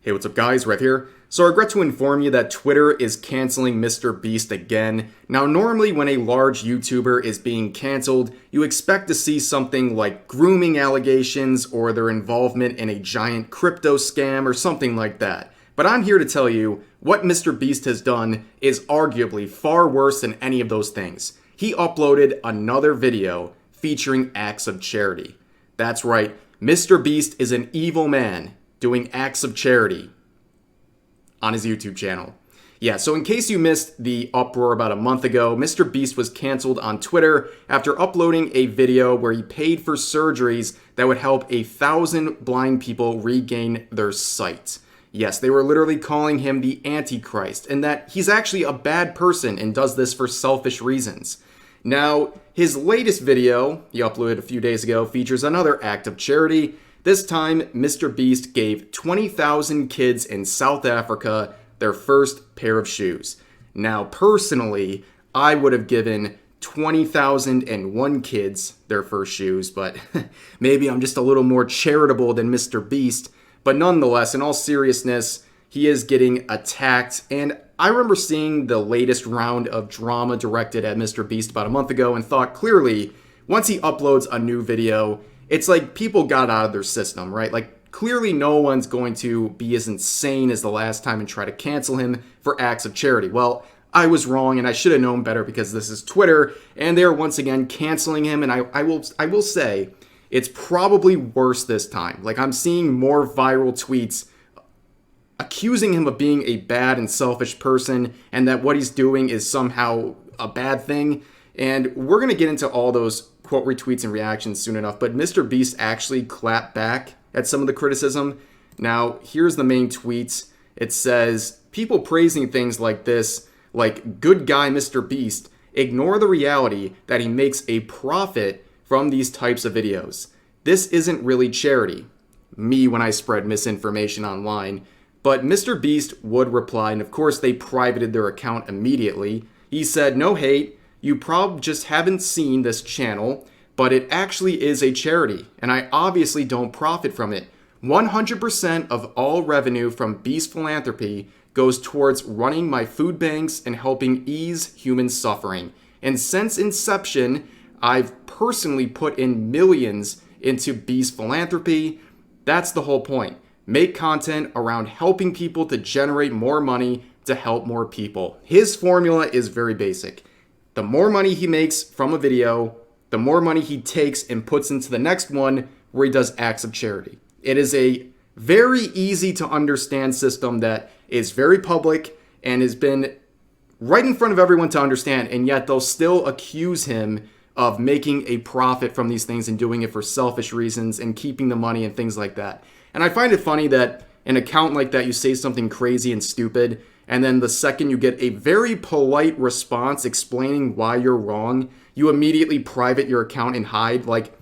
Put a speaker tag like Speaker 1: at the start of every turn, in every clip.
Speaker 1: Hey, what's up guys, Rev here. So I regret to inform you that Twitter is canceling MrBeast again. Now normally when a large YouTuber is being canceled, you expect to see something like grooming allegations or their involvement in a giant crypto scam or something like that. But I'm here to tell you what MrBeast has done is arguably far worse than any of those things. He uploaded another video featuring acts of charity. That's right, MrBeast is an evil man doing acts of charity on his YouTube channel. Yeah, so in case you missed the uproar about a month ago, MrBeast was canceled on Twitter after uploading a video where he paid for surgeries that would help 1,000 blind people regain their sight. Yes, they were literally calling him the Antichrist, and that he's actually a bad person and does this for selfish reasons. Now, his latest video, he uploaded a few days ago, features another act of charity. This time, MrBeast gave 20,000 kids in South Africa their first pair of shoes. Now, personally, I would have given 20,001 kids their first shoes, but maybe I'm just a little more charitable than MrBeast. But nonetheless, in all seriousness, he is getting attacked. And I remember seeing the latest round of drama directed at MrBeast about a month ago and thought clearly, once he uploads a new video, it's like people got out of their system, right? Like clearly no one's going to be as insane as the last time and try to cancel him for acts of charity. Well, I was wrong and I should have known better because this is Twitter and they're once again canceling him. And I will say it's probably worse this time. Like I'm seeing more viral tweets accusing him of being a bad and selfish person and that what he's doing is somehow a bad thing. And we're going to get into all those quote retweets and reactions soon enough, but MrBeast actually clapped back at some of the criticism. Now, here's the main tweets. It says, people praising things like this, like good guy MrBeast, ignore the reality that he makes a profit from these types of videos. This isn't really charity. Me when I spread misinformation online. But MrBeast would reply, and of course they privated their account immediately. He said, no hate. You probably just haven't seen this channel, but it actually is a charity, and I obviously don't profit from it. 100% of all revenue from Beast Philanthropy goes towards running my food banks and helping ease human suffering. And since inception, I've personally put in millions into Beast Philanthropy. That's the whole point. Make content around helping people to generate more money to help more people. His formula is very basic. The more money he makes from a video, the more money he takes and puts into the next one where he does acts of charity. It is a very easy to understand system that is very public and has been right in front of everyone to understand, and yet they'll still accuse him of making a profit from these things and doing it for selfish reasons and keeping the money and things like that. And I find it funny that an account like that, you say something crazy and stupid, and then the second you get a very polite response explaining why you're wrong, you immediately private your account and hide. Like,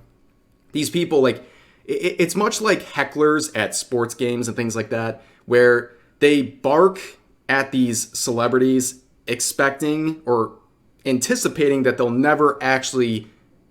Speaker 1: these people, like, it's much like hecklers at sports games and things like that, where they bark at these celebrities expecting or anticipating that they'll never actually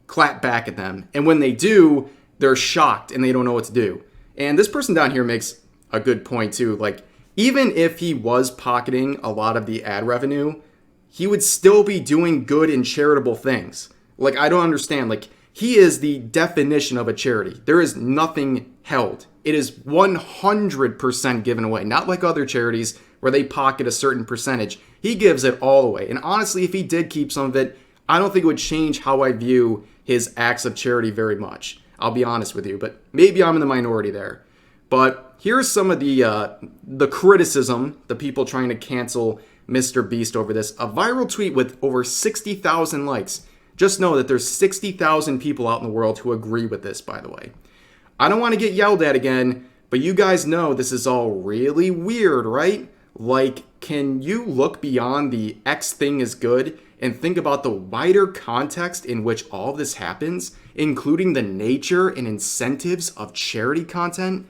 Speaker 1: clap back at them. And when they do, they're shocked and they don't know what to do. And this person down here makes a good point too. Like, even if he was pocketing a lot of the ad revenue, he would still be doing good and charitable things. Like, I don't understand. Like, he is the definition of a charity. There is nothing held. It is 100% given away. Not like other charities where they pocket a certain percentage. He gives it all away. And honestly, if he did keep some of it, I don't think it would change how I view his acts of charity very much. I'll be honest with you, but maybe I'm in the minority there. But here's some of the criticism, the people trying to cancel MrBeast over this. A viral tweet with over 60,000 likes. Just know that there's 60,000 people out in the world who agree with this, by the way. I don't want to get yelled at again, but you guys know this is all really weird, right? Like, can you look beyond the X thing is good and think about the wider context in which all of this happens, including the nature and incentives of charity content?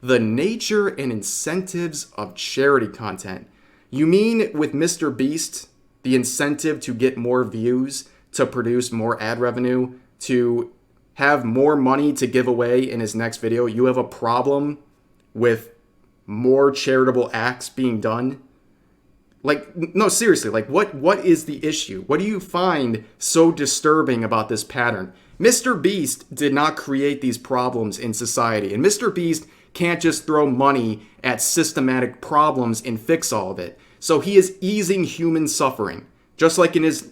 Speaker 1: The nature and incentives of charity content. You mean with MrBeast, the incentive to get more views, to produce more ad revenue, to have more money to give away in his next video, you have a problem with more charitable acts being done? Like, no, seriously, like what is the issue? What do you find so disturbing about this pattern? Mr. Beast did not create these problems in society, and Mr. Beast can't just throw money at systematic problems and fix all of it. So he is easing human suffering, just like in his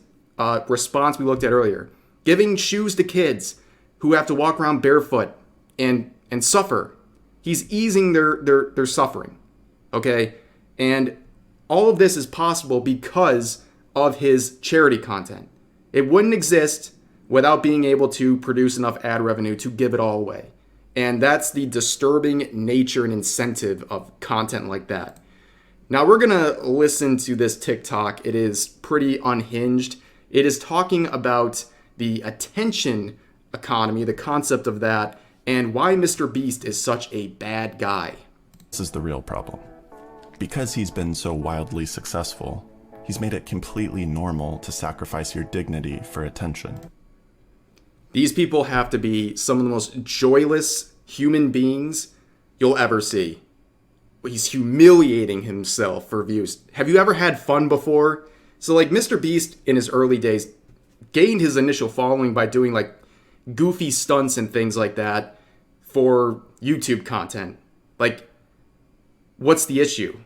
Speaker 1: response we looked at earlier. Giving shoes to kids who have to walk around barefoot and suffer. He's easing their suffering, okay? And all of this is possible because of his charity content. It wouldn't exist without being able to produce enough ad revenue to give it all away. And that's the disturbing nature and incentive of content like that. Now we're gonna listen to this TikTok. It is pretty unhinged. It is talking about the attention economy, the concept of that, and why Mr. Beast is such a bad guy.
Speaker 2: This is the real problem. Because he's been so wildly successful, he's made it completely normal to sacrifice your dignity for attention.
Speaker 1: These people have to be some of the most joyless human beings you'll ever see. He's humiliating himself for views. Have you ever had fun before? So like Mr. Beast in his early days gained his initial following by doing like goofy stunts and things like that for YouTube content. Like, what's the issue?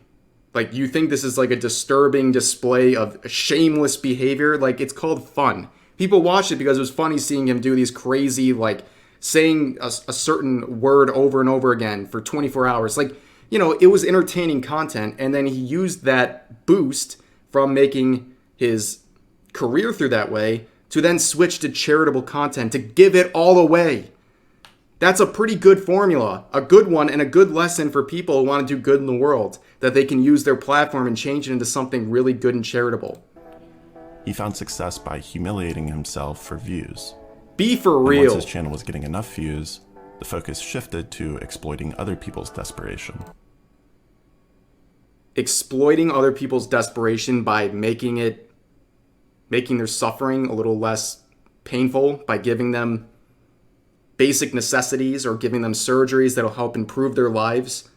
Speaker 1: Like, you think this is like a disturbing display of shameless behavior? Like, it's called fun. People watched it because it was funny seeing him do these crazy, like, saying a certain word over and over again for 24 hours. Like, you know, it was entertaining content, and then he used that boost from making his career through that way to then switch to charitable content, to give it all away. That's a pretty good formula, a good one, and a good lesson for people who want to do good in the world, that they can use their platform and change it into something really good and charitable.
Speaker 2: He found success by humiliating himself for views.
Speaker 1: Be for
Speaker 2: And
Speaker 1: real.
Speaker 2: once his channel was getting enough views, the focus shifted to exploiting other people's desperation.
Speaker 1: Exploiting other people's desperation by making their suffering a little less painful, by giving them basic necessities or giving them surgeries that'll help improve their lives.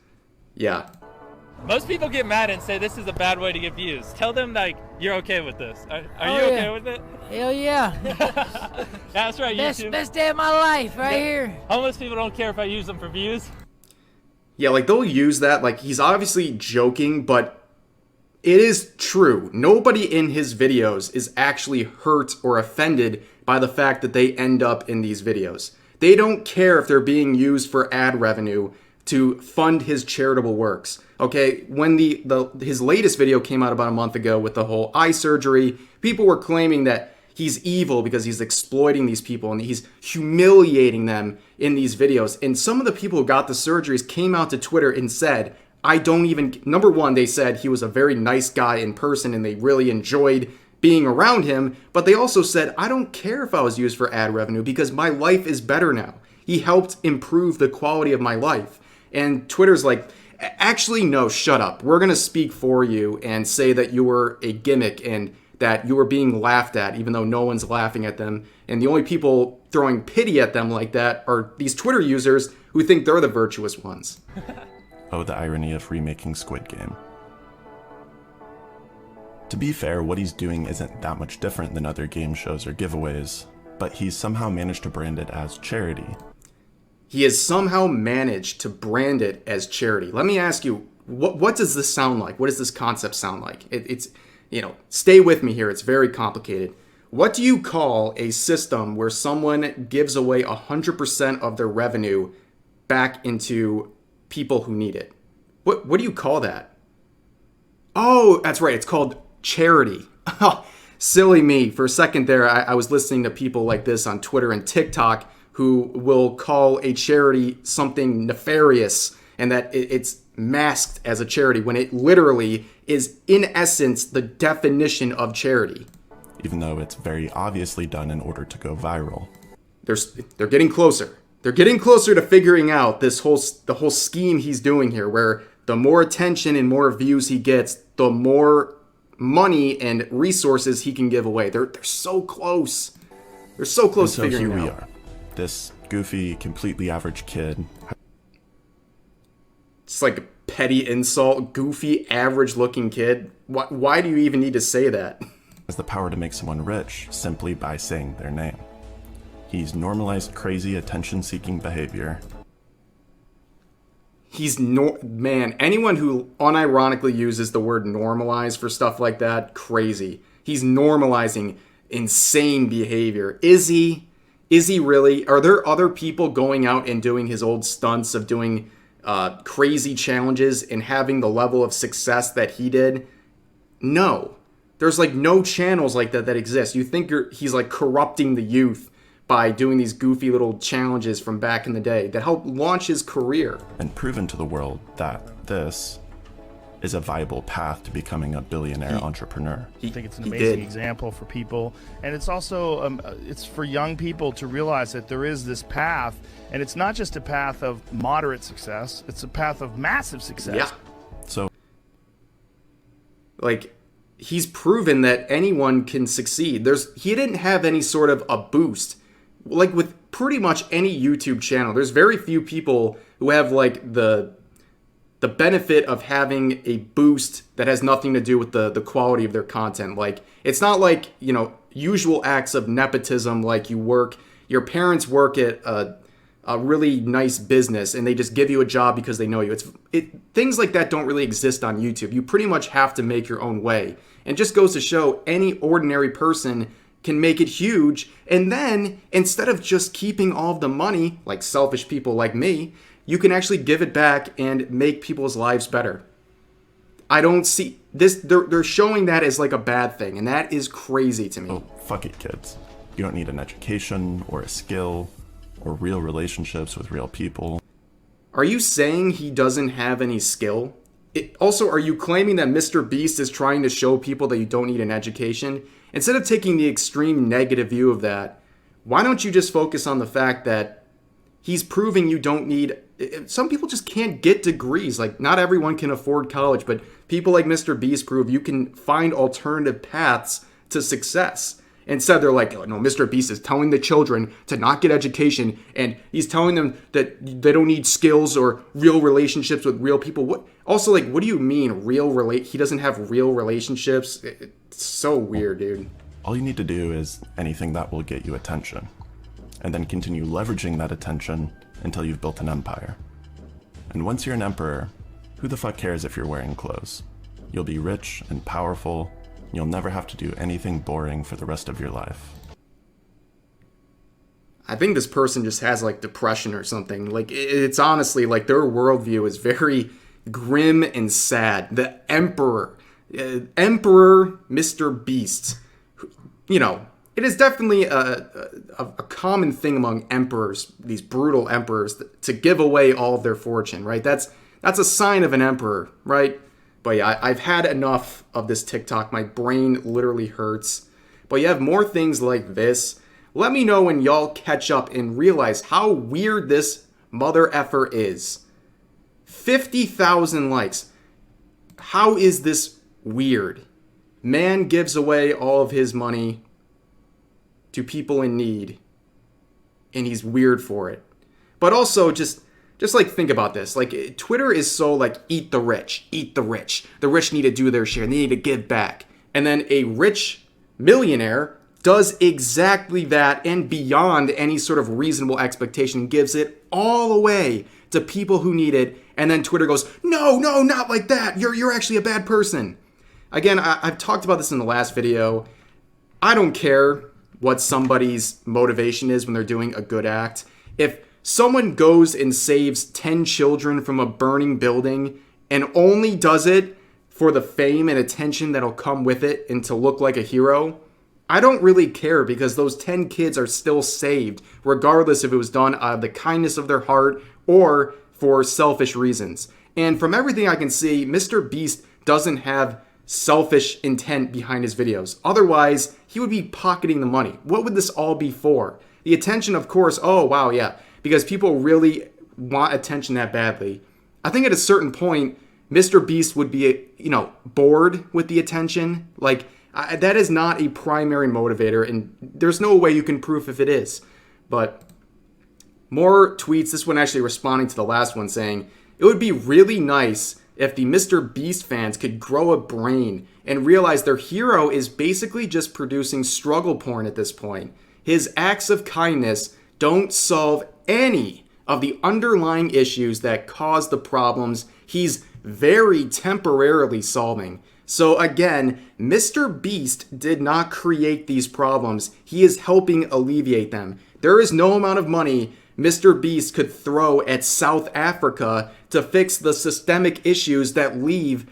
Speaker 1: Yeah.
Speaker 3: Most people get mad and say this is a bad way to get views. Tell them like you're okay with this. Are you okay with it?
Speaker 4: Hell yeah.
Speaker 3: That's right, YouTube.
Speaker 4: Best day of my life right here.
Speaker 3: Homeless people don't care if I use them for views.
Speaker 1: Yeah, like they'll use that, like he's obviously joking, but it is true. Nobody in his videos is actually hurt or offended by the fact that they end up in these videos. They don't care if they're being used for ad revenue to fund his charitable works. Okay, when his latest video came out about a month ago with the whole eye surgery, people were claiming that he's evil because he's exploiting these people and he's humiliating them in these videos. And some of the people who got the surgeries came out to Twitter and said, number one, they said he was a very nice guy in person and they really enjoyed being around him. But they also said, I don't care if I was used for ad revenue because my life is better now. He helped improve the quality of my life. And Twitter's like, actually, no, shut up. We're going to speak for you and say that you were a gimmick and that you were being laughed at, even though no one's laughing at them. And the only people throwing pity at them like that are these Twitter users who think they're the virtuous ones.
Speaker 2: Oh, the irony of remaking Squid Game. To be fair, what he's doing isn't that much different than other game shows or giveaways, but he's somehow managed to brand it as charity.
Speaker 1: He has somehow managed to brand it as charity. Let me ask you, what does this sound like? What does this concept sound like? It's, stay with me here. It's very complicated. What do you call a system where someone gives away 100% of their revenue back into people who need it? What do you call that? Oh, that's right. It's called charity. Silly me. For a second there, I was listening to people like this on Twitter and TikTok who will call a charity something nefarious and that it's masked as a charity when it literally is, in essence, the definition of charity.
Speaker 2: Even though it's very obviously done in order to go viral.
Speaker 1: They're getting closer. They're getting closer to figuring out the whole scheme he's doing here, where the more attention and more views he gets, the more money and resources he can give away. They're so close. They're so close to figuring it out.
Speaker 2: So here we are. This goofy, completely average kid.
Speaker 1: It's like petty insult, goofy, average-looking kid. Why do you even need to say that?
Speaker 2: Has the power to make someone rich simply by saying their name. He's normalized crazy attention-seeking behavior.
Speaker 1: Man, anyone who unironically uses the word normalize for stuff like that, crazy. He's normalizing insane behavior. Is he? Is he really? Are there other people going out and doing his old stunts of doing crazy challenges and having the level of success that he did? No. There's like no channels like that exist. You think he's like corrupting the youth by doing these goofy little challenges from back in the day that helped launch his career.
Speaker 2: And proven to the world that this is a viable path to becoming a billionaire entrepreneur.
Speaker 5: I think it's an amazing example for people. And it's also, it's for young people to realize that there is this path, and it's not just a path of moderate success, it's a path of massive success.
Speaker 1: Yeah.
Speaker 2: So,
Speaker 1: like, he's proven that anyone can succeed. He didn't have any sort of a boost. Like with pretty much any YouTube channel, there's very few people who have like the benefit of having a boost that has nothing to do with the quality of their content. Like, it's not like, you know, usual acts of nepotism, like your parents work at a really nice business and they just give you a job because they know you. Things like that don't really exist on YouTube. You pretty much have to make your own way. And it just goes to show any ordinary person can make it huge. And then instead of just keeping all of the money, like selfish people like me, you can actually give it back and make people's lives better. I don't see this. They're showing that as like a bad thing. And that is crazy to me.
Speaker 2: oh, fuck it, kids. You don't need an education or a skill or real relationships with real people.
Speaker 1: Are you saying he doesn't have any skill? Also, are you claiming that MrBeast is trying to show people that you don't need an education? Instead of taking the extreme negative view of that, why don't you just focus on the fact that he's proving you don't need... Some people just can't get degrees. Like, not everyone can afford college, but people like MrBeast prove you can find alternative paths to success. Instead, they're like, oh, no, MrBeast is telling the children to not get education, and he's telling them that they don't need skills or real relationships with real people. What? Also, like, what do you mean, he doesn't have real relationships? It's so weird, dude.
Speaker 2: All you need to do is anything that will get you attention, and then continue leveraging that attention until you've built an empire. And once you're an emperor, who the fuck cares if you're wearing clothes? You'll be rich and powerful. You'll never have to do anything boring for the rest of your life.
Speaker 1: I think this person just has like depression or something. Like, it's honestly like their worldview is very grim and sad. The Emperor MrBeast, you know, it is definitely a common thing among emperors, these brutal emperors, to give away all of their fortune, right? That's a sign of an emperor, right? But yeah, I've had enough of this TikTok. My brain literally hurts. But you have more things like this. Let me know when y'all catch up and realize how weird this mother effer is. 50,000 likes. How is this weird? Man gives away all of his money to people in need, and he's weird for it. But also, just like, think about this. Like, Twitter is so like, eat the rich, eat the rich. The rich need to do their share. They need to give back. And then a rich millionaire does exactly that and beyond any sort of reasonable expectation, gives it all away to people who need it. And then Twitter goes, no, not like that. You're actually a bad person. Again, I've talked about this in the last video. I don't care what somebody's motivation is when they're doing a good act. If someone goes and saves 10 children from a burning building and only does it for the fame and attention that'll come with it and to look like a hero, I don't really care, because those 10 kids are still saved, regardless if it was done out of the kindness of their heart or for selfish reasons. And from everything I can see, MrBeast doesn't have selfish intent behind his videos. Otherwise, he would be pocketing the money. What would this all be for? The attention, of course. Oh, wow, yeah. Because people really want attention that badly. I think at a certain point, MrBeast would be, bored with the attention. Like, that is not a primary motivator, and there's no way you can prove if it is. But more tweets. This one actually responding to the last one, saying, It would be really nice if the MrBeast fans could grow a brain and realize their hero is basically just producing struggle porn at this point. His acts of kindness don't solve any of the underlying issues that cause the problems he's very temporarily solving. So again, MrBeast did not create these problems. He is helping alleviate them. There is no amount of money MrBeast could throw at South Africa to fix the systemic issues that leave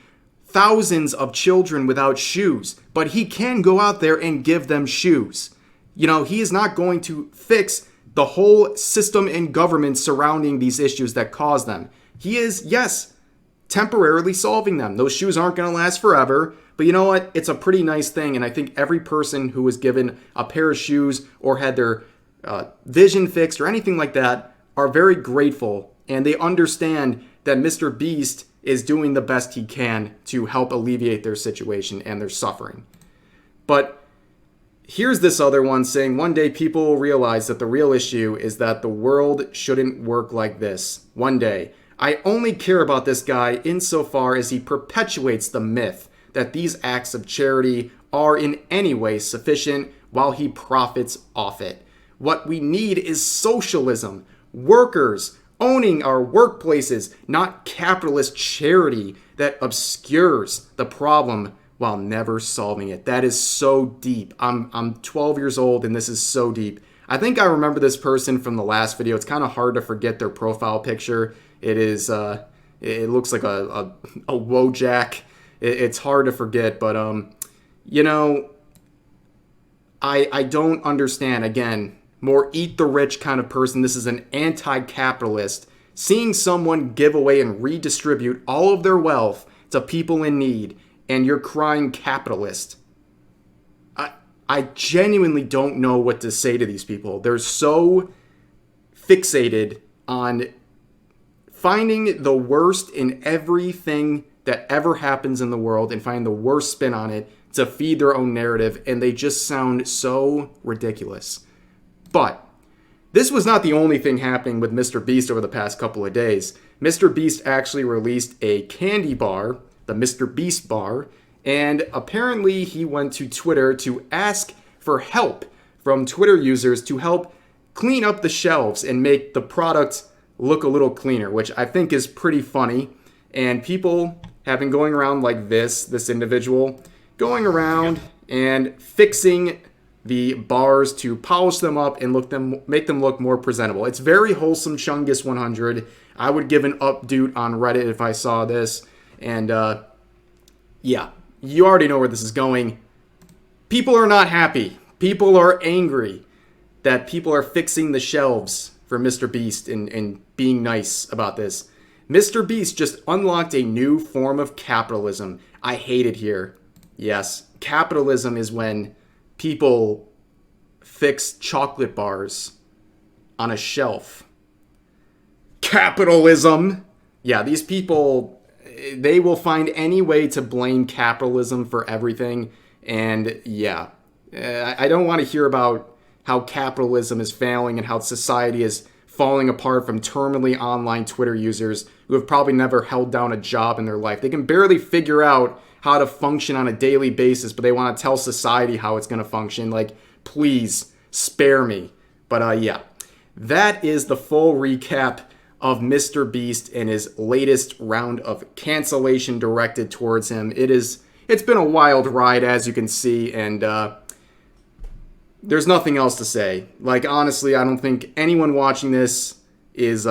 Speaker 1: thousands of children without shoes. But he can go out there and give them shoes. You know, he is not going to fix the whole system and government surrounding these issues that cause them. He is, yes, temporarily solving them. Those shoes aren't going to last forever, but you know what? It's a pretty nice thing, and I think every person who was given a pair of shoes or had their vision fixed or anything like that are very grateful, and they understand that MrBeast is doing the best he can to help alleviate their situation and their suffering. But here's this other one saying, one day people will realize that the real issue is that the world shouldn't work like this. One day. I only care about this guy insofar as he perpetuates the myth that these acts of charity are in any way sufficient while he profits off it. What we need is socialism, workers owning our workplaces, not capitalist charity that obscures the problem while never solving it. That is so deep. I'm 12 years old and this is so deep. I think I remember this person from the last video. It's kind of hard to forget their profile picture. It is, it looks like a Wojak. It's hard to forget, but, you know, I don't understand. Again, more eat the rich kind of person. This is an anti-capitalist. Seeing someone give away and redistribute all of their wealth to people in need, and you're crying capitalist. I genuinely don't know what to say to these people. They're so fixated on finding the worst in everything that ever happens in the world and finding the worst spin on it to feed their own narrative, and they just sound so ridiculous. But this was not the only thing happening with MrBeast over the past couple of days. MrBeast actually released a candy bar, the MrBeast bar, and apparently he went to Twitter to ask for help from Twitter users to help clean up the shelves and make the product look a little cleaner, which I think is pretty funny. And people have been going around like this individual, going around and fixing the bars to polish them up and make them look more presentable. It's very wholesome, Chungus 100. I would give an update on Reddit if I saw this. And yeah, you already know where this is going. People are not happy. People are angry that people are fixing the shelves for MrBeast and being nice about this. MrBeast just unlocked a new form of capitalism. I hate it here. Yes, capitalism is when people fix chocolate bars on a shelf. Capitalism! Yeah, these people, they will find any way to blame capitalism for everything. And yeah, I don't want to hear about how capitalism is failing and how society is falling apart from terminally online Twitter users who have probably never held down a job in their life. They can barely figure out how to function on a daily basis, but they want to tell society how it's going to function. Like, please, spare me. But yeah, that is the full recap of MrBeast and his latest round of cancellation directed towards him. It's been a wild ride, as you can see, and there's nothing else to say. Like, honestly, I don't think anyone watching this is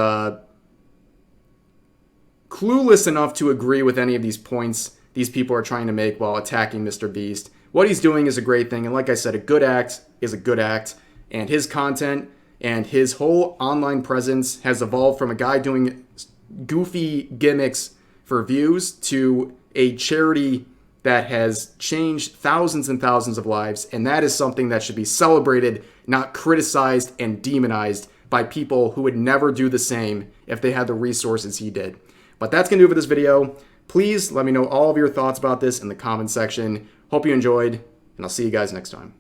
Speaker 1: clueless enough to agree with any of these points these people are trying to make while attacking MrBeast. What he's doing is a great thing, and like I said, a good act is a good act, and his content and his whole online presence has evolved from a guy doing goofy gimmicks for views to a charity that has changed thousands and thousands of lives, and that is something that should be celebrated, not criticized and demonized by people who would never do the same if they had the resources he did. But that's going to do it for this video. Please let me know all of your thoughts about this in the comment section. Hope you enjoyed, and I'll see you guys next time.